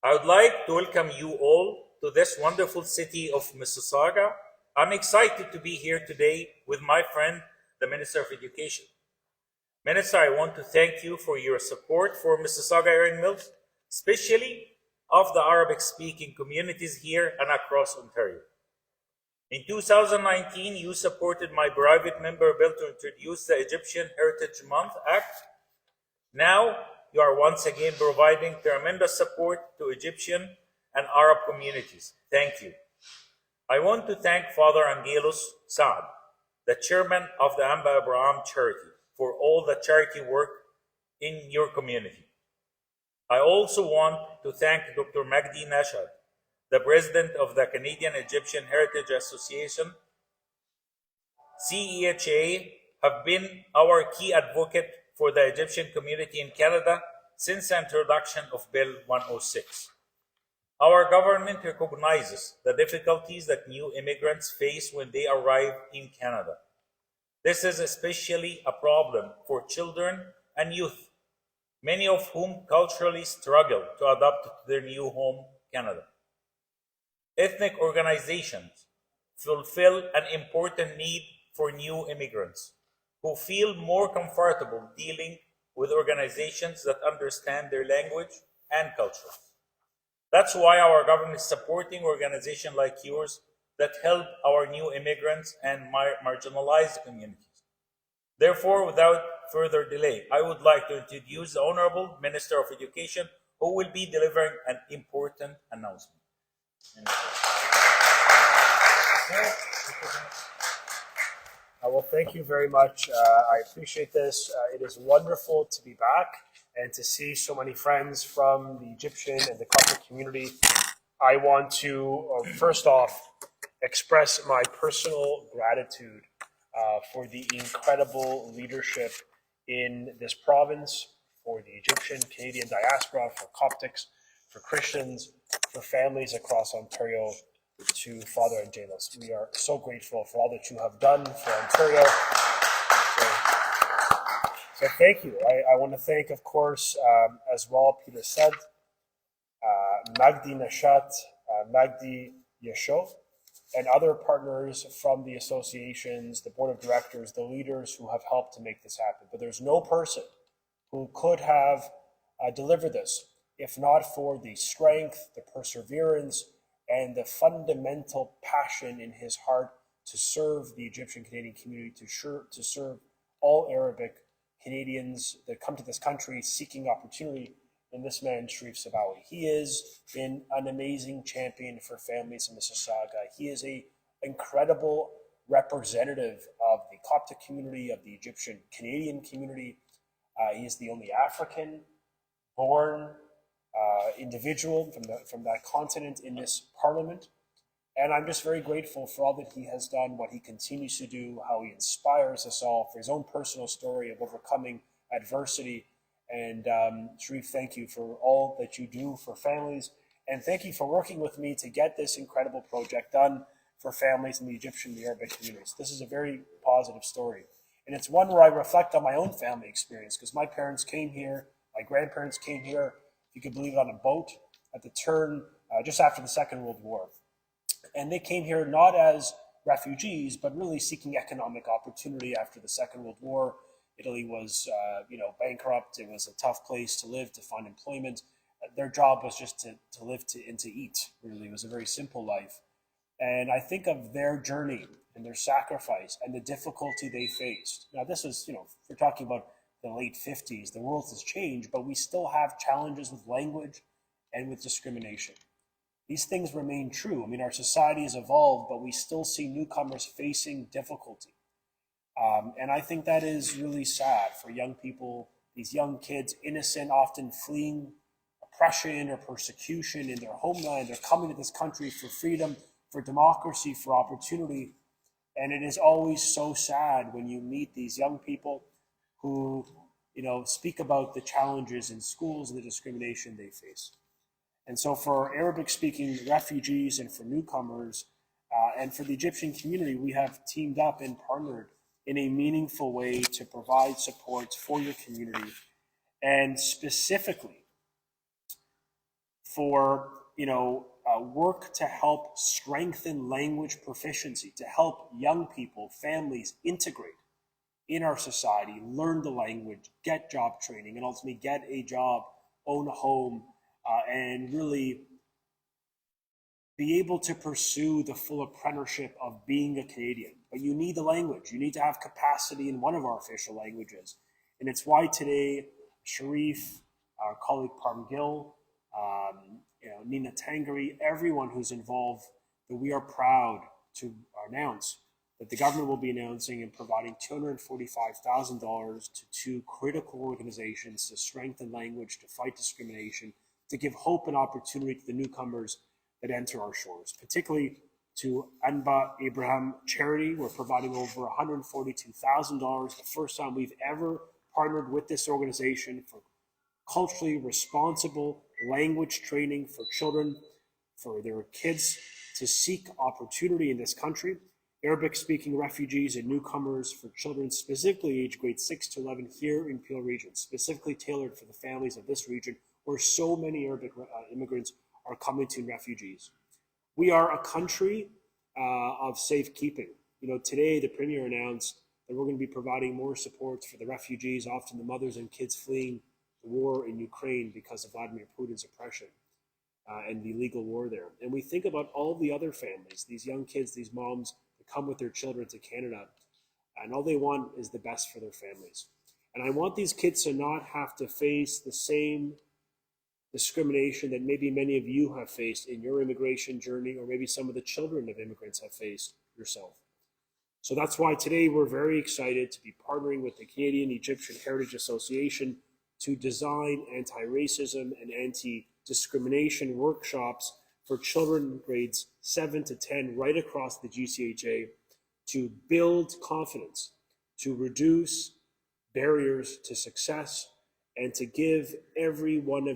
I would like to welcome you all to this wonderful city of Mississauga. I'm excited to be here today with my friend, the Minister of Education. Minister, I want to thank you for your support for Mississauga Iron Mills, especially of the Arabic-speaking communities here and across Ontario. In 2019, you supported my private member bill to introduce the Egyptian Heritage Month Act. Now, you are once again providing tremendous support to Egyptian and Arab communities. Thank you. I want to thank Father Angelos Saad, the chairman of the Anba Abraham Charity, for all the charity work in your community. I also want to thank Dr. Magdi Nashad, the president of the Canadian Egyptian Heritage Association. CEHA have been our key advocate for the Egyptian community in Canada since the introduction of Bill 106. Our government recognizes the difficulties that new immigrants face when they arrive in Canada. This is especially a problem for children and youth, many of whom culturally struggle to adapt to their new home, Canada. Ethnic organizations fulfill an important need for new immigrants who feel more comfortable dealing with organizations that understand their language and culture. That's why our government is supporting organizations like yours that help our new immigrants and marginalized communities. Therefore, without further delay, I would like to introduce the Honorable Minister of Education, who will be delivering an important announcement. Well, thank you very much. I appreciate this. It is wonderful to be back and to see so many friends from the Egyptian and the Coptic community. I want to, first off, express my personal gratitude for the incredible leadership in this province, for the Egyptian, Canadian diaspora, for Coptics, for Christians, for families across Ontario, to Father Angelos. We are so grateful for all that you have done for Ontario. So thank you. I want to thank, of course, as well, Peter said, Magdi Nashat, Magdi Yesho, and other partners from the associations, the board of directors, the leaders who have helped to make this happen. But there's no person who could have delivered this if not for the strength, the perseverance, and the fundamental passion in his heart to serve the Egyptian Canadian community, to serve all Arabic Canadians that come to this country seeking opportunity, in this man, Sheref Sabawy. He is an amazing champion for families in Mississauga. He is an incredible representative of the Coptic community, of the Egyptian Canadian community. He is the only African-born individual from that continent in this parliament. And I'm just very grateful for all that he has done, what he continues to do, how he inspires us all, for his own personal story of overcoming adversity. And Sheref, thank you for all that you do for families. And thank you for working with me to get this incredible project done for families in the Egyptian and the Arabic communities. This is a very positive story. And it's one where I reflect on my own family experience, because my parents came here, my grandparents came here, if you could believe it, on a boat at the turn, just after the Second World War. And they came here not as refugees, but really seeking economic opportunity after the Second World War. Italy was, bankrupt. It was a tough place to live, to find employment. Their job was just to live and to eat, really. It was a very simple life. And I think of their journey and their sacrifice and the difficulty they faced. Now, this is, we're talking about the late 50s. The world has changed, but we still have challenges with language and with discrimination. These things remain true. I mean, our society has evolved, but we still see newcomers facing difficulty. And I think that is really sad for young people, these young kids, innocent, often fleeing oppression or persecution in their homeland. They're coming to this country for freedom, for democracy, for opportunity. And it is always so sad when you meet these young people who, speak about the challenges in schools and the discrimination they face. And so for Arabic-speaking refugees and for newcomers and for the Egyptian community, we have teamed up and partnered in a meaningful way to provide support for your community. And specifically for work to help strengthen language proficiency, to help young people, families integrate in our society, learn the language, get job training, and ultimately get a job, own a home, and really be able to pursue the full apprenticeship of being a Canadian. But you need the language. You need to have capacity in one of our official languages. And it's why today, Sheref, our colleague Parm Gill, Nina Tangari, everyone who's involved, that we are proud to announce that the government will be announcing and providing $245,000 to two critical organizations to strengthen language, to fight discrimination, to give hope and opportunity to the newcomers that enter our shores, particularly to Anba Abraham Charity. We're providing over $142,000, the first time we've ever partnered with this organization for culturally responsible language training for children, for their kids to seek opportunity in this country. Arabic-speaking refugees and newcomers for children, specifically age grades 6 to 11 here in Peel region, specifically tailored for the families of this region, where so many Arabic immigrants are coming to refugees. We are a country of safekeeping. Today the Premier announced that we're going to be providing more support for the refugees, often the mothers and kids fleeing the war in Ukraine because of Vladimir Putin's oppression and the illegal war there. And we think about all the other families, these young kids, these moms that come with their children to Canada, and all they want is the best for their families. And I want these kids to not have to face the same discrimination that maybe many of you have faced in your immigration journey, or maybe some of the children of immigrants have faced yourself. So that's why today we're very excited to be partnering with the Canadian Egyptian Heritage Association to design anti-racism and anti-discrimination workshops for children grades 7 to 10 right across the GCHA to build confidence, to reduce barriers to success, and to give every one of